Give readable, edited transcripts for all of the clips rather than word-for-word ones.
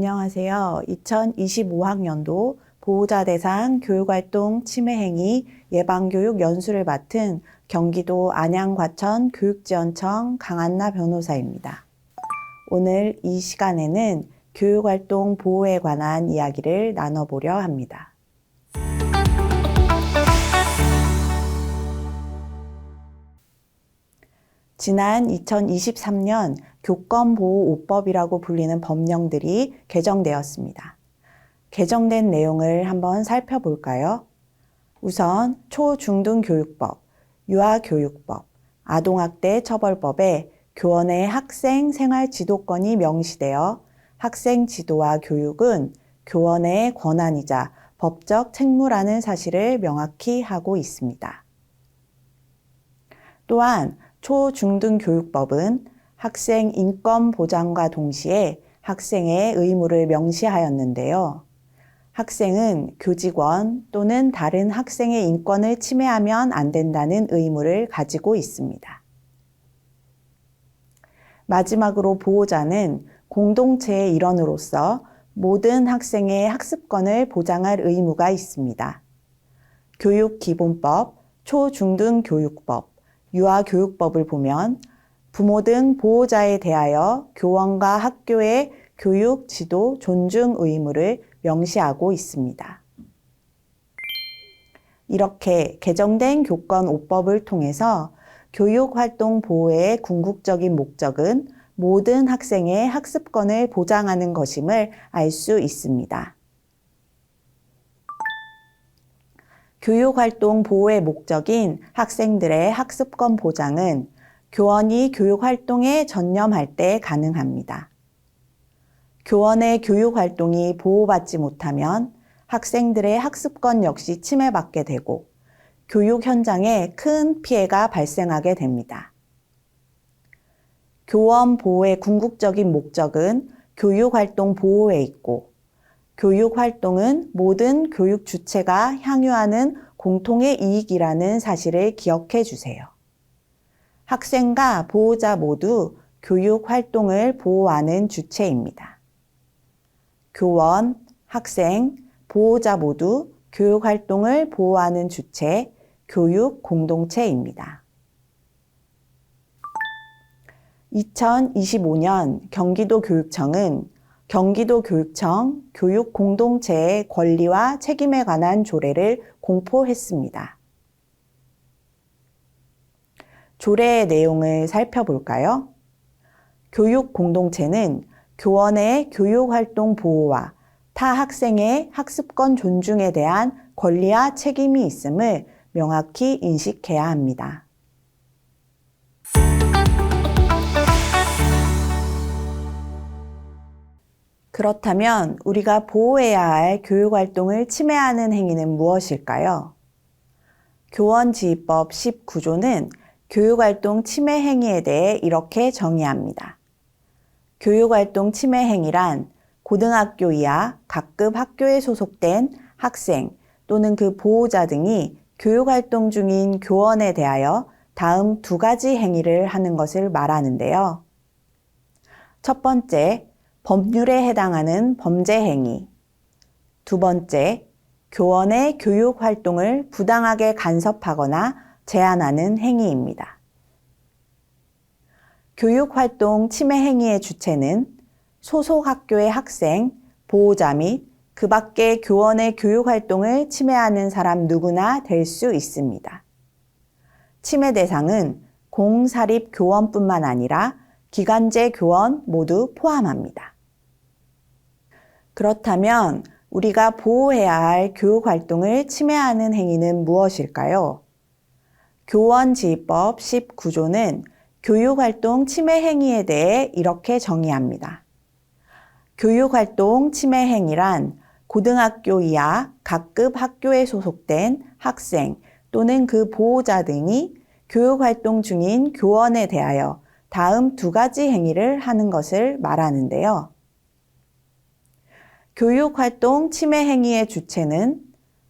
안녕하세요. 2025학년도 보호자 대상 교육활동 침해행위 예방교육 연수를 맡은 경기도 안양과천 교육지원청 강한나 변호사입니다. 오늘 이 시간에는 교육활동 보호에 관한 이야기를 나눠보려 합니다. 지난 2023년 교권보호5법이라고 불리는 법령들이 개정되었습니다. 개정된 내용을 한번 살펴볼까요? 우선 초중등교육법, 유아교육법, 아동학대 처벌법에 교원의 학생 생활 지도권이 명시되어 학생 지도와 교육은 교원의 권한이자 법적 책무라는 사실을 명확히 하고 있습니다. 또한 초중등교육법은 학생 인권 보장과 동시에 학생의 의무를 명시하였는데요. 학생은 교직원 또는 다른 학생의 인권을 침해하면 안 된다는 의무를 가지고 있습니다. 마지막으로 보호자는 공동체의 일원으로서 모든 학생의 학습권을 보장할 의무가 있습니다. 교육기본법, 초중등교육법, 유아교육법을 보면 부모 등 보호자에 대하여 교원과 학교의 교육, 지도, 존중 의무를 명시하고 있습니다. 이렇게 개정된 교권 5법을 통해서 교육활동 보호의 궁극적인 목적은 모든 학생의 학습권을 보장하는 것임을 알 수 있습니다. 교육활동 보호의 목적인 학생들의 학습권 보장은 교원이 교육활동에 전념할 때 가능합니다. 교원의 교육활동이 보호받지 못하면 학생들의 학습권 역시 침해받게 되고 교육 현장에 큰 피해가 발생하게 됩니다. 교원 보호의 궁극적인 목적은 교육활동 보호에 있고 교육활동은 모든 교육 주체가 향유하는 공통의 이익이라는 사실을 기억해 주세요. 학생과 보호자 모두 교육활동을 보호하는 주체입니다. 교원, 학생, 보호자 모두 교육활동을 보호하는 주체, 교육 공동체입니다. 2025년 경기도교육청은 경기도교육청 교육공동체의 권리와 책임에 관한 조례를 공포했습니다. 조례의 내용을 살펴볼까요? 교육공동체는 교원의 교육활동 보호와 타 학생의 학습권 존중에 대한 권리와 책임이 있음을 명확히 인식해야 합니다. 그렇다면 우리가 보호해야 할 교육활동을 침해하는 행위는 무엇일까요? 교원지휘법 19조는 교육활동 침해 행위에 대해 이렇게 정의합니다. 교육활동 침해 행위란 고등학교 이하 각급 학교에 소속된 학생 또는 그 보호자 등이 교육활동 중인 교원에 대하여 다음 두 가지 행위를 하는 것을 말하는데요. 첫 번째, 법률에 해당하는 범죄 행위. 두 번째, 교원의 교육활동을 부당하게 간섭하거나 제한하는 행위입니다. 교육활동 침해 행위의 주체는 소속 학교의 학생, 보호자 및 그 밖의 교원의 교육활동을 침해하는 사람 누구나 될 수 있습니다. 침해 대상은 공사립 교원뿐만 아니라 기간제 교원 모두 포함합니다. 그렇다면 우리가 보호해야 할 교육활동을 침해하는 행위는 무엇일까요? 교원지휘법 19조는 교육활동 침해 행위에 대해 이렇게 정의합니다. 교육활동 침해 행위란 고등학교 이하 각급 학교에 소속된 학생 또는 그 보호자 등이 교육활동 중인 교원에 대하여 다음 두 가지 행위를 하는 것을 말하는데요. 교육활동 침해 행위의 주체는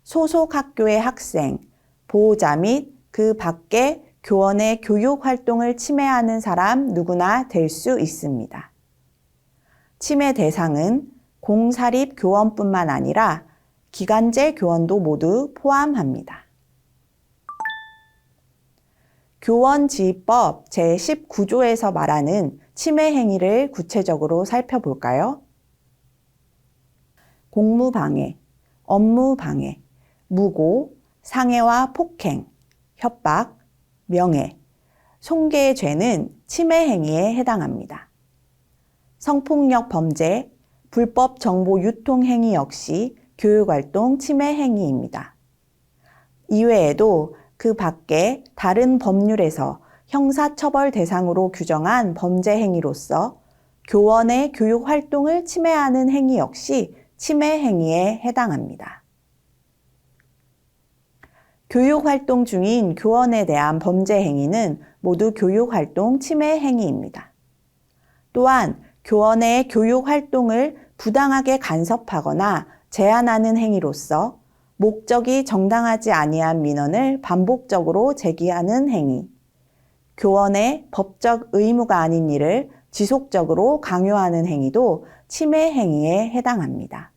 소속 학교의 학생, 보호자 및 그 밖에 교원의 교육활동을 침해하는 사람 누구나 될 수 있습니다. 침해 대상은 공사립 교원뿐만 아니라 기간제 교원도 모두 포함합니다. 교원지휘법 제19조에서 말하는 침해 행위를 구체적으로 살펴볼까요? 공무방해, 업무방해, 무고, 상해와 폭행, 협박, 명예, 손괴의 죄는 침해 행위에 해당합니다. 성폭력 범죄, 불법 정보 유통 행위 역시 교육활동 침해 행위입니다. 이외에도 그 밖에 다른 법률에서 형사처벌 대상으로 규정한 범죄 행위로서 교원의 교육 활동을 침해하는 행위 역시 침해 행위에 해당합니다. 교육 활동 중인 교원에 대한 범죄 행위는 모두 교육 활동 침해 행위입니다. 또한 교원의 교육 활동을 부당하게 간섭하거나 제한하는 행위로서 목적이 정당하지 아니한 민원을 반복적으로 제기하는 행위, 교원의 법적 의무가 아닌 일을 지속적으로 강요하는 행위도 침해 행위에 해당합니다.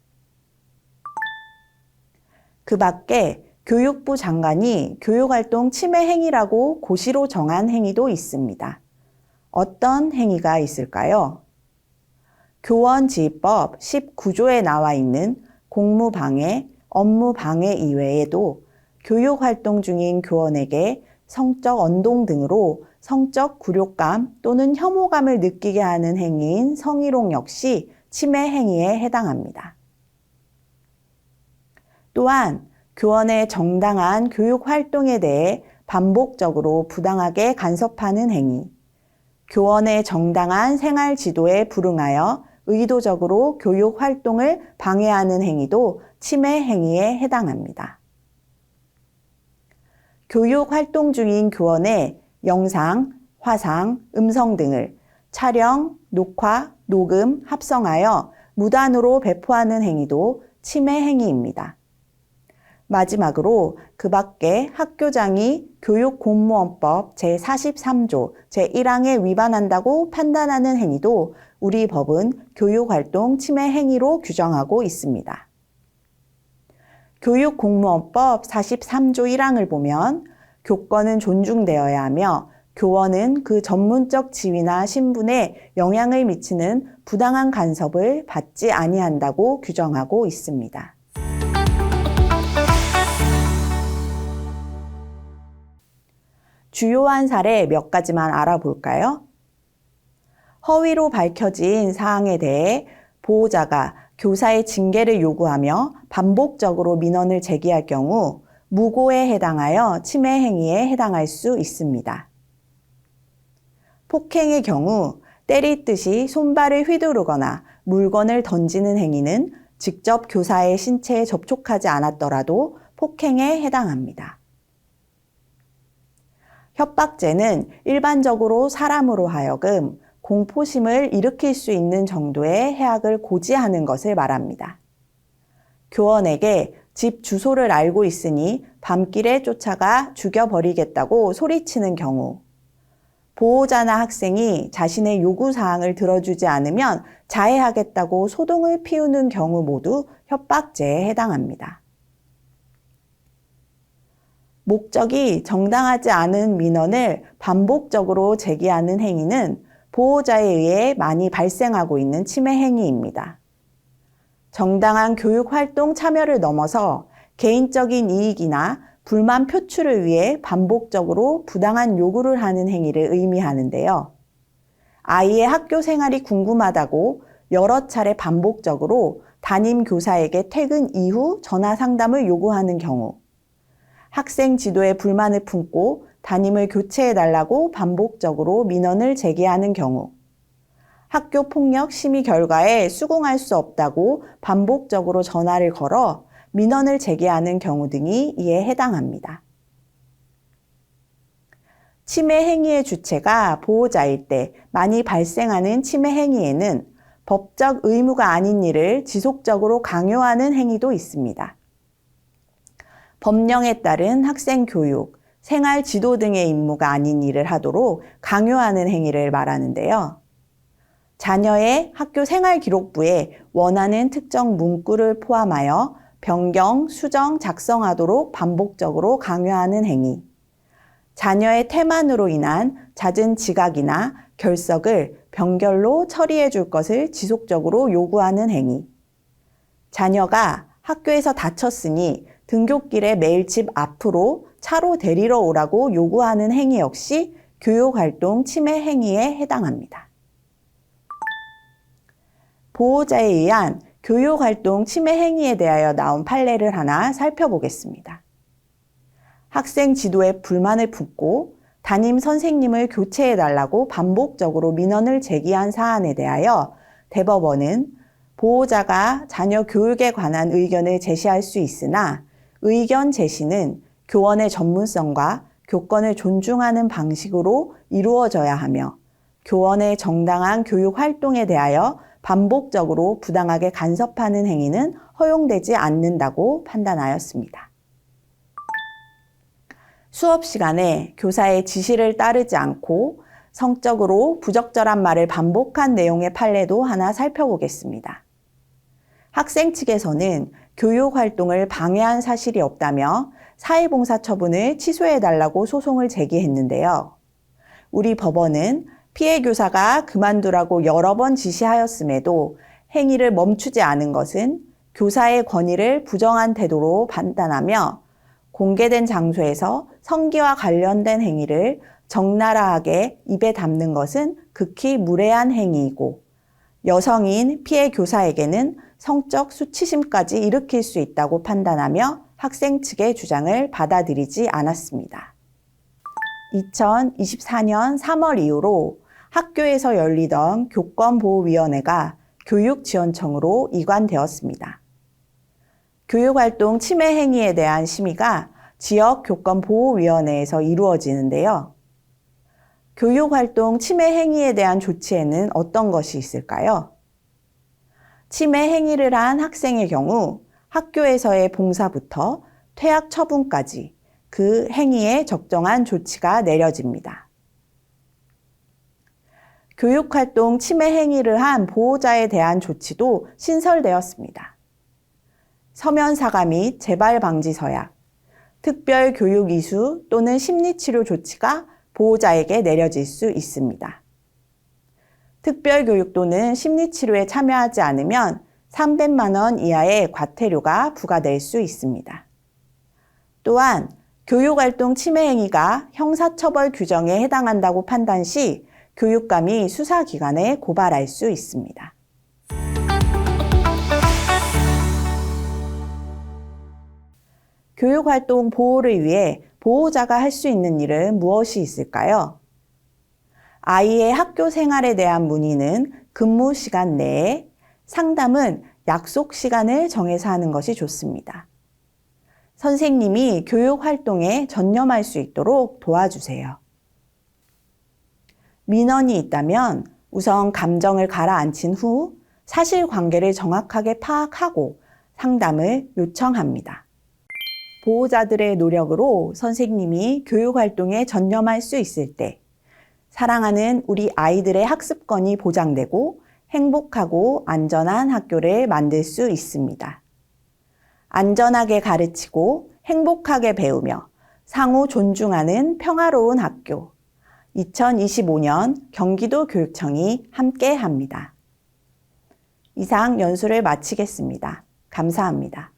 그 밖에 교육부 장관이 교육활동 침해 행위라고 고시로 정한 행위도 있습니다. 어떤 행위가 있을까요? 교원지휘법 19조에 나와 있는 공무방해, 업무방해 이외에도 교육활동 중인 교원에게 성적 언동 등으로 성적 굴욕감 또는 혐오감을 느끼게 하는 행위인 성희롱 역시 침해 행위에 해당합니다. 또한 교원의 정당한 교육 활동에 대해 반복적으로 부당하게 간섭하는 행위, 교원의 정당한 생활 지도에 불응하여 의도적으로 교육 활동을 방해하는 행위도 침해 행위에 해당합니다. 교육 활동 중인 교원의 영상, 화상, 음성 등을 촬영, 녹화, 녹음, 합성하여 무단으로 배포하는 행위도 침해 행위입니다. 마지막으로 그 밖에 학교장이 교육공무원법 제43조 제1항에 위반한다고 판단하는 행위도 우리 법은 교육활동 침해 행위로 규정하고 있습니다. 교육공무원법 43조 1항을 보면 교권은 존중되어야 하며 교원은 그 전문적 지위나 신분에 영향을 미치는 부당한 간섭을 받지 아니한다고 규정하고 있습니다. 주요한 사례 몇 가지만 알아볼까요? 허위로 밝혀진 사항에 대해 보호자가 교사의 징계를 요구하며 반복적으로 민원을 제기할 경우 무고에 해당하여 침해 행위에 해당할 수 있습니다. 폭행의 경우 때리듯이 손발을 휘두르거나 물건을 던지는 행위는 직접 교사의 신체에 접촉하지 않았더라도 폭행에 해당합니다. 협박죄는 일반적으로 사람으로 하여금 공포심을 일으킬 수 있는 정도의 해악을 고지하는 것을 말합니다. 교원에게 집 주소를 알고 있으니 밤길에 쫓아가 죽여버리겠다고 소리치는 경우, 보호자나 학생이 자신의 요구사항을 들어주지 않으면 자해하겠다고 소동을 피우는 경우 모두 협박죄에 해당합니다. 목적이 정당하지 않은 민원을 반복적으로 제기하는 행위는 보호자에 의해 많이 발생하고 있는 침해 행위입니다. 정당한 교육활동 참여를 넘어서 개인적인 이익이나 불만 표출을 위해 반복적으로 부당한 요구를 하는 행위를 의미하는데요. 아이의 학교 생활이 궁금하다고 여러 차례 반복적으로 담임 교사에게 퇴근 이후 전화 상담을 요구하는 경우, 학생 지도에 불만을 품고 담임을 교체해달라고 반복적으로 민원을 제기하는 경우, 학교 폭력 심의 결과에 수긍할 수 없다고 반복적으로 전화를 걸어 민원을 제기하는 경우 등이 이에 해당합니다. 침해 행위의 주체가 보호자일 때 많이 발생하는 침해 행위에는 법적 의무가 아닌 일을 지속적으로 강요하는 행위도 있습니다. 법령에 따른 학생 교육, 생활 지도 등의 임무가 아닌 일을 하도록 강요하는 행위를 말하는데요. 자녀의 학교 생활기록부에 원하는 특정 문구를 포함하여 변경, 수정, 작성하도록 반복적으로 강요하는 행위. 자녀의 태만으로 인한 잦은 지각이나 결석을 병결로 처리해 줄 것을 지속적으로 요구하는 행위. 자녀가 학교에서 다쳤으니 등굣길에 매일 집 앞으로 차로 데리러 오라고 요구하는 행위 역시 교육활동 침해 행위에 해당합니다. 보호자에 의한 교육활동 침해 행위에 대하여 나온 판례를 하나 살펴보겠습니다. 학생 지도에 불만을 품고 담임 선생님을 교체해달라고 반복적으로 민원을 제기한 사안에 대하여 대법원은 보호자가 자녀 교육에 관한 의견을 제시할 수 있으나 의견 제시는 교원의 전문성과 교권을 존중하는 방식으로 이루어져야 하며 교원의 정당한 교육 활동에 대하여 반복적으로 부당하게 간섭하는 행위는 허용되지 않는다고 판단하였습니다. 수업 시간에 교사의 지시를 따르지 않고 성적으로 부적절한 말을 반복한 내용의 판례도 하나 살펴보겠습니다. 학생 측에서는 교육 활동을 방해한 사실이 없다며 사회봉사 처분을 취소해달라고 소송을 제기했는데요. 우리 법원은 피해 교사가 그만두라고 여러 번 지시하였음에도 행위를 멈추지 않은 것은 교사의 권위를 부정한 태도로 판단하며 공개된 장소에서 성기와 관련된 행위를 적나라하게 입에 담는 것은 극히 무례한 행위이고 여성인 피해 교사에게는 성적 수치심까지 일으킬 수 있다고 판단하며 학생 측의 주장을 받아들이지 않았습니다. 2024년 3월 이후로 학교에서 열리던 교권보호위원회가 교육지원청으로 이관되었습니다. 교육활동 침해 행위에 대한 심의가 지역교권보호위원회에서 이루어지는데요. 교육활동 침해 행위에 대한 조치에는 어떤 것이 있을까요? 침해 행위를 한 학생의 경우 학교에서의 봉사부터 퇴학 처분까지 그 행위에 적정한 조치가 내려집니다. 교육활동 침해 행위를 한 보호자에 대한 조치도 신설되었습니다. 서면 사과 및 재발 방지 서약, 특별 교육 이수 또는 심리치료 조치가 보호자에게 내려질 수 있습니다. 특별 교육 또는 심리치료에 참여하지 않으면 300만 원 이하의 과태료가 부과될 수 있습니다. 또한 교육활동 침해 행위가 형사처벌 규정에 해당한다고 판단 시 교육감이 수사기관에 고발할 수 있습니다. 교육활동 보호를 위해 보호자가 할 수 있는 일은 무엇이 있을까요? 아이의 학교 생활에 대한 문의는 근무 시간 내에, 상담은 약속 시간을 정해서 하는 것이 좋습니다. 선생님이 교육 활동에 전념할 수 있도록 도와주세요. 민원이 있다면 우선 감정을 가라앉힌 후 사실관계를 정확하게 파악하고 상담을 요청합니다. 보호자들의 노력으로 선생님이 교육 활동에 전념할 수 있을 때 사랑하는 우리 아이들의 학습권이 보장되고 행복하고 안전한 학교를 만들 수 있습니다. 안전하게 가르치고 행복하게 배우며 상호 존중하는 평화로운 학교. 2025년 경기도 교육청이 함께합니다. 이상 연수를 마치겠습니다. 감사합니다.